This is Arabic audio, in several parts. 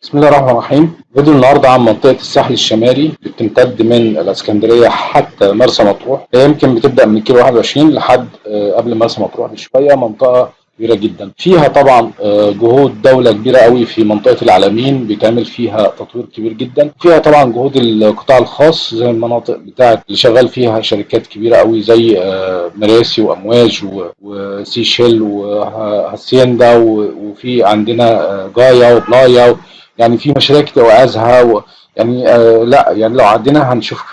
بسم الله الرحمن الرحيم. فيديو النهارده عن منطقة الساحل الشمالي اللي بتمتد من الإسكندرية حتى مرسى مطروح. هي يمكن بتبدأ من كيلو 21 لحد قبل مرسى مطروح بشوية. منطقة كبيرة جدا، فيها طبعا جهود دولة كبيرة قوي في منطقة العلمين، بيتعمل فيها تطوير كبير جدا. فيها طبعا جهود القطاع الخاص زي المناطق بتاعت اللي شغال فيها شركات كبيرة قوي زي مراسي وأمواج وسيشيل وهاسيندا، وفي عندنا جايا وبلايا. يعني في مشاريع كتير وأزهى يعني لا يعني لو عدينا هنشوف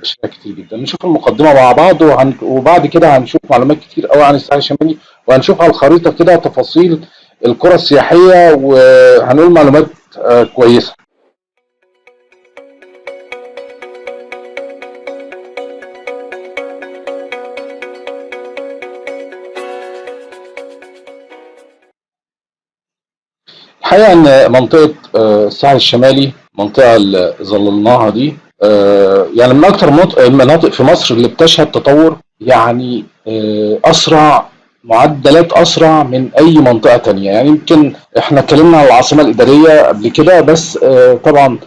مشاريع كتير جدا. نشوف المقدمة مع بعض وبعد كده هنشوف معلومات كتير قوي عن الساحل الشمالي، وهنشوف على الخريطة كده تفاصيل القرى السياحية، وهنقول معلومات كويسة. الحقيقة إن منطقة الساحل الشمالي، المنطقة اللي ظللناها دي، يعني من أكتر المناطق في مصر اللي بتشهد تطور، يعني أسرع معدلات أسرع من أي منطقة تانية. يعني يمكن إحنا اتكلمنا عن العاصمة الإدارية قبل كده، بس طبعا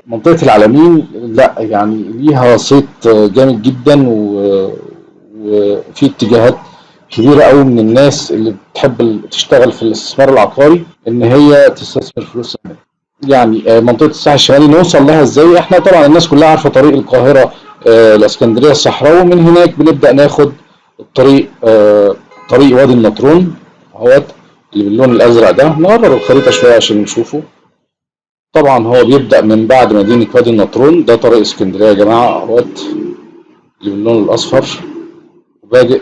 منطقة العلمين لا يعني ليها صيت جامد جدا، وفي اتجاهات كبيرة قوي من الناس اللي بتحب تشتغل في الاستثمار العقاري ان هي تستثمر فلوسها هنا. يعني منطقة الساحل الشمالي نوصل لها ازاي؟ احنا طبعا الناس كلها عارفة طريق القاهرة الاسكندرية الصحراوي، ومن هناك بنبدأ ناخد الطريق طريق وادي النطرون اهوت اللي باللون الازرق ده. نقرب الخريطة شوية عشان نشوفه. طبعا هو بيبدأ من بعد مدينة وادي النطرون، ده طريق اسكندرية يا جماعة اهوت اللي باللون الاصفر، وبادئ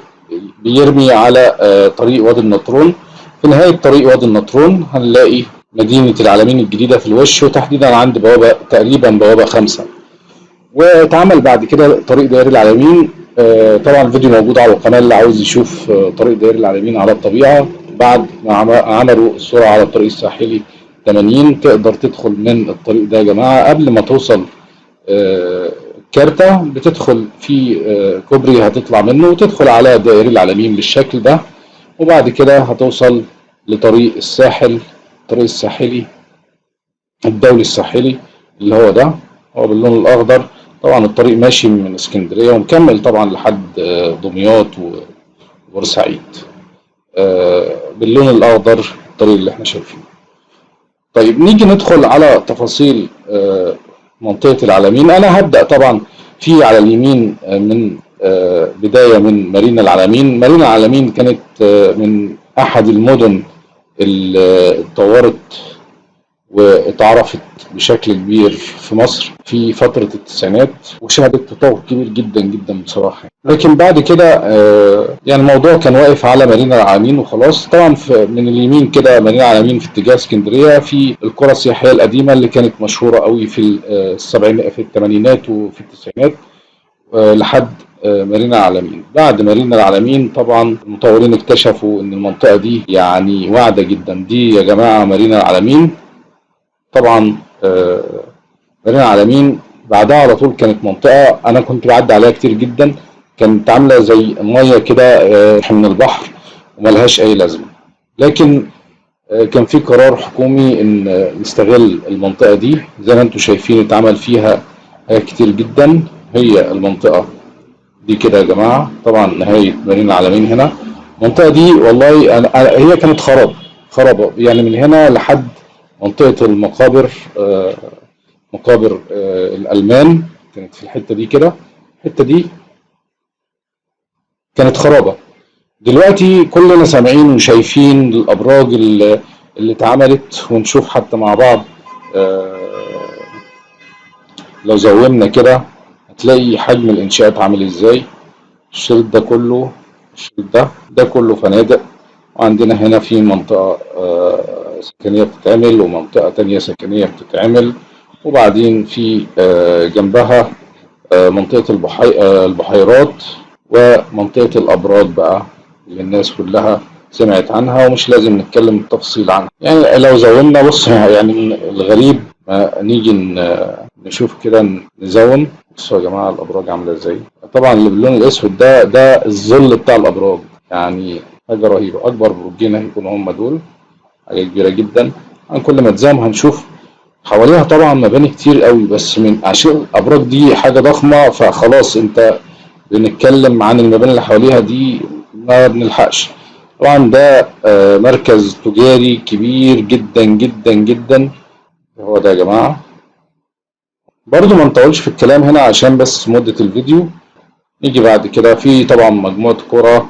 بيرمي على طريق وادي النطرون. في نهاية طريق وادي النطرون هنلاقي مدينة العلمين الجديدة في الوش، وتحديدا عند بوابة تقريبا بوابة 5. واتعمل بعد كده طريق دائري العلمين. طبعا الفيديو موجود على القناة اللي عاوز يشوف طريق دائري العلمين على الطبيعة. بعد ما عملوا السرعة على الطريق الساحلي 80، تقدر تدخل من الطريق ده يا جماعة قبل ما توصل كارتة. بتدخل في كوبري هتطلع منه وتدخل على دائري العلمين بالشكل ده، وبعد كده هتوصل لطريق الساحل، الطريق الساحلي الدولي الساحلي اللي هو ده، هو باللون الأخضر. طبعا الطريق ماشي من اسكندرية ومكمل طبعا لحد دمياط وبورسعيد باللون الأخضر، الطريق اللي احنا شايفينه. طيب نيجي ندخل على تفاصيل منطقة العلمين. أنا هبدأ طبعا في على اليمين من بداية من مارينا العلمين. مارينا العلمين كانت من أحد المدن اللي اتطورت واتعرفت بشكل كبير في مصر في فترة التسعينات، وشهدت تطور كبير جدا جدا بصراحة. لكن بعد كده يعني الموضوع كان واقف على مارينا العلمين وخلاص. طبعا من اليمين كده مارينا العلمين في اتجاه اسكندرية، في القرى السياحية القديمة اللي كانت مشهورة قوي في السبعينات في الثمانينات وفي التسعينات لحد مارينا العلمين. بعد مارينا العلمين طبعا المطورين اكتشفوا ان المنطقة دي يعني واعدة جدا. دي يا جماعة مارينا العلمين. طبعا مارينا العلمين بعدها على طول كانت منطقة أنا كنت بعدي عليها كتير جدا، كانت عاملة زي مية كده من البحر وملهاش أي لازمة. لكن كان في قرار حكومي إن نستغل المنطقة دي. زي ما انتم شايفين اتعمل فيها حاجات كتير جدا. هي المنطقة دي كده يا جماعة، طبعا نهاية مارينا العلمين هنا. المنطقة دي والله هي كانت خرابة يعني من هنا لحد منطقة المقابر. مقابر الألمان كانت في الحتة دي كده. الحتة دي كانت خرابة. دلوقتي كلنا سامعين وشايفين الأبراج اللي اتعملت، ونشوف حتى مع بعض لو زومنا كده هتلاقي حجم الإنشاءات عامل إزاي. الشريط ده كله، الشريط ده كله فنادق. وعندنا هنا في منطقة سكنية بتتعمل، ومنطقة تانية سكنية بتتعمل، وبعدين في جنبها منطقة البحيرات، ومنطقة الأبراج بقى اللي الناس كلها سمعت عنها ومش لازم نتكلم بالتفصيل عنها. يعني لو زودنا بص يعني من الغريب ما نيجي نشوف كده نزوم. بصوا يا جماعة الأبراج عاملة ازاي. طبعا اللي باللون الأسود ده الظل بتاع الأبراج، يعني حاجة رهيبة. أكبر برجين هيكونوا هم دول، حاجة كبيرة جدا. عن كل ما تزام هنشوف حواليها طبعا مباني كتير قوي، بس من عشان الابراج دي حاجه ضخمه فخلاص انت بنتكلم عن المباني اللي حواليها دي ما بنلحقش. طبعا ده مركز تجاري كبير جدا جدا جدا، هو ده يا جماعه. برضو ما نطولش في الكلام هنا عشان بس مده الفيديو. نيجي بعد كده في طبعا مجموعه قرى،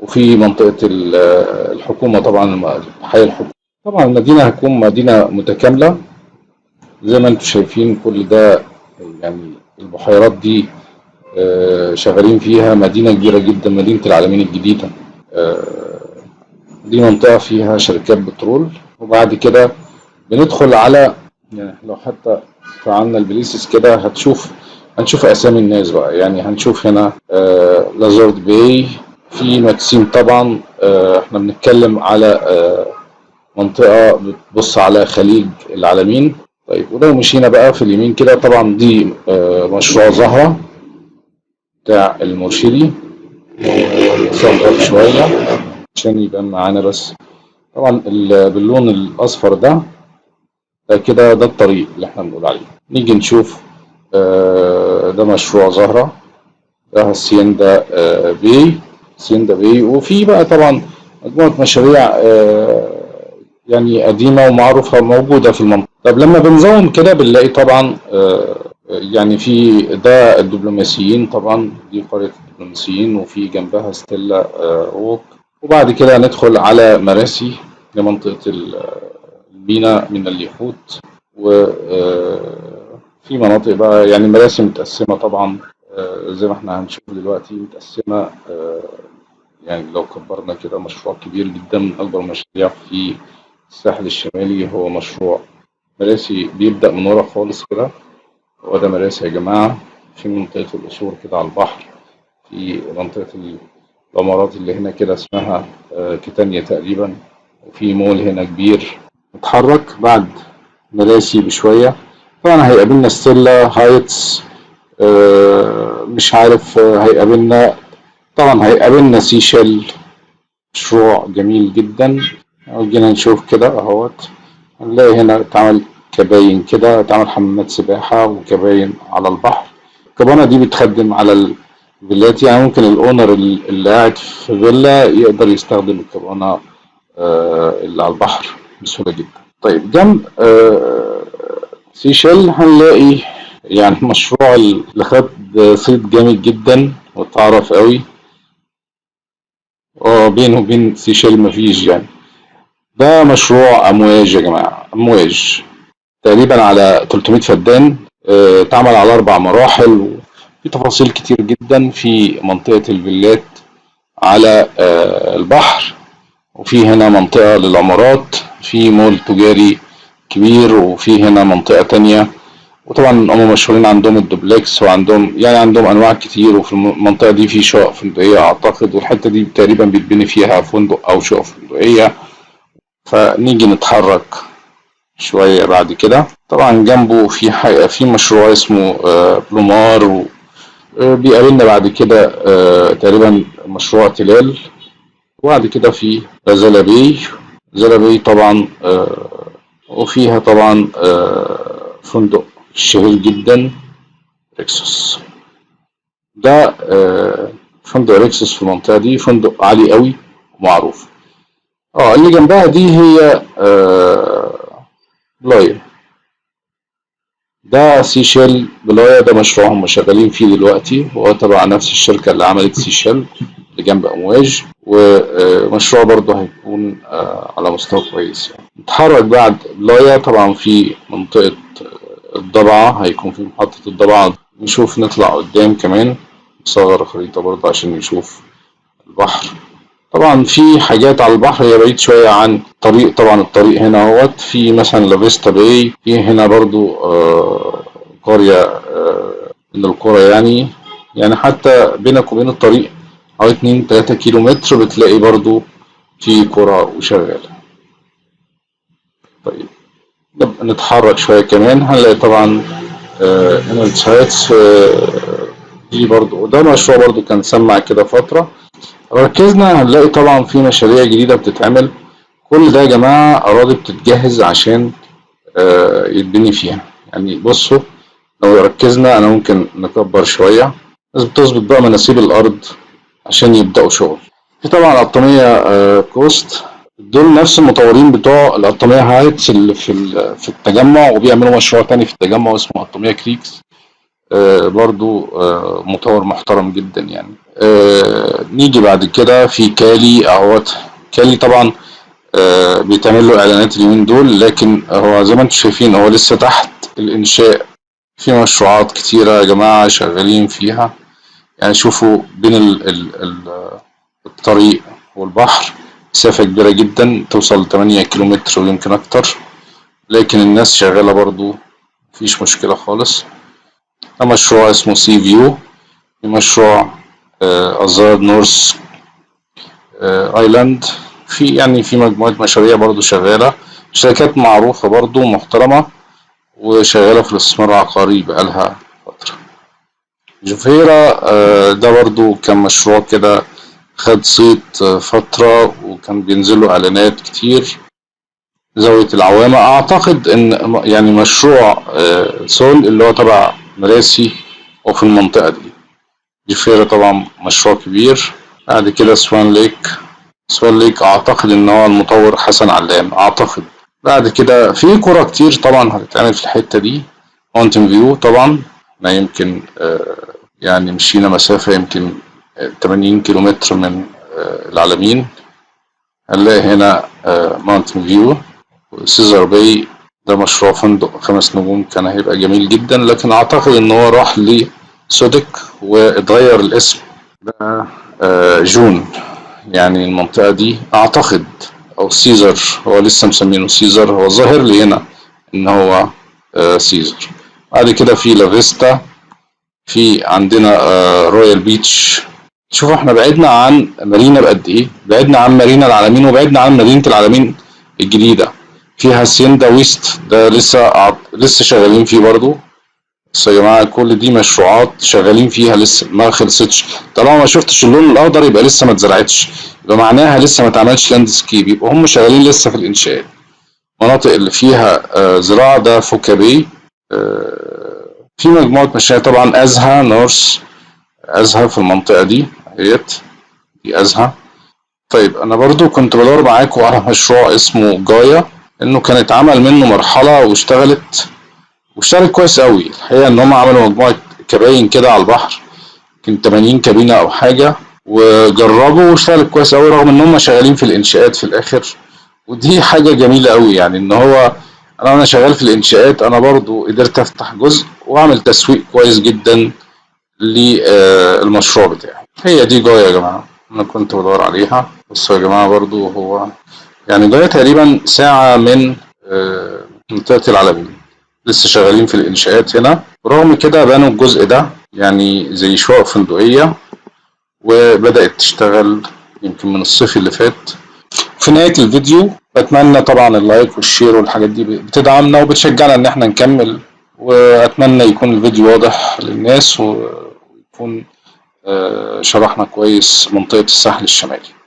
وفي منطقه الحكومه طبعا، حي الحكومه. طبعا المدينه هتكون مدينه متكامله زي ما انتم شايفين. كل ده يعني البحيرات دي شغالين فيها، مدينة كبيرة جدا، مدينة العالمين الجديدة. دي منطقة فيها شركات بترول. وبعد كده بندخل على، يعني لو حتى فعلنا البليسز كده هنشوف أسامي الناس بقى. يعني هنشوف هنا لازارد باي، في ماكسيم طبعا. احنا بنتكلم على منطقة بتبص على خليج العالمين. طيب ولو مشينا بقى في اليمين كده طبعا دي مشروع زهرة بتاع المرشدي. نصغر شوية عشان يبقى معانا بس. طبعا باللون الأصفر ده كده ده الطريق اللي احنا بنقول عليه. نيجي نشوف ده مشروع زهرة، ده هاسيندا باي. وفي بقى طبعا مجموعة مشاريع يعني قديمة ومعروفة موجودة في المنطقة. طب لما بنزوم كده بنلاقي طبعا يعني في ده الدبلوماسيين طبعا، دي قرية الدبلوماسيين، وفي جنبها ستيلا ووك. وبعد كده ندخل على مراسي لمنطقة الميناء من اليخوت. وفي مناطق بقى يعني مراسي متقسمة طبعا زي ما احنا هنشوف دلوقتي، متقسمة يعني لو كبرنا كده مشروع كبير جدا من أكبر المشاريع في الساحل الشمالي هو مشروع مراسي. بيبدأ من ورا خالص كده، هو ده مراسي يا جماعة. في منطقة القصور كده على البحر، في منطقة العمارات اللي هنا كده اسمها كيتانيا تقريبا، وفي مول هنا كبير. نتحرك بعد مراسي بشوية طبعا هيقابلنا ستيلا هايتس. مش عارف هيقابلنا سيشل، مشروع جميل جدا. لو جينا نشوف كده اهوت هنلاقي هنا اتعمل كباين كده، اتعمل حمامات سباحة وكباين على البحر. الكبانة دي بتخدم على الفيلات، يعني ممكن الاونر اللي قاعد في فيلا يقدر يستخدم الكبانة اللي على البحر بسهولة جدا. طيب جنب سيشل هنلاقي يعني مشروع اللي خد صيت جامد جدا واتعرف قوي. بينه وبين سيشل مفيش يعني. ده مشروع امواج يا جماعة، امواج تقريبا على 300 فدان. اتعمل على 4 مراحل، وفي تفاصيل كتير جدا في منطقة الفيلات على البحر. وفي هنا منطقة للعمارات، في مول تجاري كبير، وفي هنا منطقة تانية. وطبعا هم مشهورين عندهم الدوبلكس، وعندهم يعني عندهم انواع كتير. وفي المنطقة دي في شقق فندقية اعتقد، والحتة دي تقريبا بيتبني فيها فندق او شقق فندقية. فنيجي نتحرك شوية بعد كده. طبعا جنبه في مشروع اسمه بلومار. بيقابلنا بعد كده تقريبا مشروع تلال. وبعد كده في زلابي طبعا وفيها طبعا فندق شهير جدا ريكسوس. ده فندق ريكسوس في المنطقة دي فندق عالي قوي ومعروف. اللي جنبها دي هي بلايا. ده سيشيل بلايا، ده مشروع هم شغالين فيه دلوقتي، هو تبع نفس الشركة اللي عملت سيشيل اللي جنب أمواج. ومشروع برضه هيكون على مستوى كويس يعني. نتحرك بعد بلايا طبعا في منطقة الضبعة، هيكون في محطة الضبعة. نشوف نطلع قدام كمان، نصغر الخريطة برضه عشان نشوف البحر. طبعا في حاجات على البحر هي بعيد شوية عن الطريق. طبعا الطريق هنا اهوت في مثلا لافيستا باي، في هنا برضو قرية من القرى يعني حتى بينك وبين الطريق حوالي 2-3 كيلو متر بتلاقي برضو في قرى وشغالة. طيب نتحرك شوية كمان هنلاقي طبعا هنا السايتس دي برضو، وده مشروع برضو كان سمع كده فترة. ركزنا هنلاقي طبعا في مشاريع جديدة بتتعمل كل ده يا جماعة أراضي بتتجهز عشان يتبني فيها. يعني بصوا، لو ركزنا أنا ممكن نكبر شوية، بس بتظبط بقى مناسيب الأرض عشان يبدأوا شغل. في طبعا قطامية كوست، دول نفس المطورين بتوع القطامية هايتس اللي في التجمع، وبيعملوا مشروع تاني في التجمع اسمه قطامية كريكس، برضو مطور محترم جدا يعني. نيجي بعد كده في كالي اهوت. كالي طبعا بيتعمل له اعلانات اليومين دول، لكن هو زي ما انتم شايفين هو لسه تحت الانشاء. في مشروعات كتيرة يا جماعة شغالين فيها. يعني شوفوا بين الطريق والبحر مسافة كبيرة جدا، توصل 8 كيلومتر ويمكن أكتر، لكن الناس شغالة برضو، مفيش مشكلة خالص. ده مشروع اسمه سي فيو. في مشروع أزار نورث ايلاند. في مجموعة مشاريع برضو شغالة، شركات معروفة برضو محترمة وشغالة في الاستثمار العقاري بقالها فترة. جوفيرا ده برضو كان مشروع كده خد صيت فترة، وكان بينزله إعلانات كتير. زاوية العوامة أعتقد إن يعني مشروع سول اللي هو تبع مراسي وفي المنطقة دي. جوفيرا طبعا مشروع كبير. بعد كده سوان ليك أعتقد إن هو المطور حسن علام أعتقد. بعد كده في قرى كتير طبعا هتتعمل في الحتة دي. ماونتن فيو طبعا، ما يمكن يعني مشينا مسافة يمكن 80 كيلومتر من العلمين. هنلاقي هنا ماونتن فيو. سيزر باي ده مشروع فندق 5 نجوم، كان هيبقى جميل جدا، لكن أعتقد إن هو راح لسودك واتغير الاسم بقى جون. يعني المنطقة دي أعتقد، أو سيزر، هو لسه مسمينه سيزر، هو ظاهر لي هنا إن هو سيزر. بعد كده في لافيستا، في عندنا رويال بيتش. شوفوا احنا بعدنا عن مارينا بقد ايه، بعدنا عن مارينا العالمين وبعدنا عن مدينة العالمين الجديدة. في هاسيندا ويست ده لسه شغالين فيه برضو. بس يا جماعة كل دي مشروعات شغالين فيها لسه ما خلصتش. طالما ما شفتش اللون الأخضر يبقى لسه ما اتزرعتش، يبقى معناها لسه ما اتعملش لاند سكيب، يبقى هم شغالين لسه في الإنشاء. المناطق اللي فيها زراعة ده فوكا باي. في مجموعة مشاريع طبعا أزها نورث، أزها في المنطقة دي اهيت، دي أزها. طيب أنا برضو كنت بدور معاكم على مشروع اسمه جايا، إنه كان اتعمل منه مرحلة واشتغلت كويس قوي. الحقيقة إن هم عملوا مجموعة كباين كده على البحر، يمكن 80 كابينة أو حاجة، وجربوا واشتغلت كويس قوي رغم إن هم شغالين في الإنشاءات في الآخر. ودي حاجة جميلة قوي، يعني إن هو أنا شغال في الإنشاءات أنا برضو قدرت أفتح جزء وأعمل تسويق كويس جدا للمشروع بتاعي. هي دي جاية يا جماعة، أنا كنت بدور عليها. بصوا يا جماعة برضو هو يعني جاية تقريبا ساعة من منطقة العلمين. لسه شغالين في الإنشاءات هنا، ورغم كده بنوا الجزء ده يعني زي شقق فندقية، وبدأت تشتغل يمكن من الصيف اللي فات. في نهاية الفيديو بتمنى طبعا اللايك والشير والحاجات دي بتدعمنا وبتشجعنا إن احنا نكمل، وأتمنى يكون الفيديو واضح للناس ويكون شرحنا كويس منطقة الساحل الشمالي.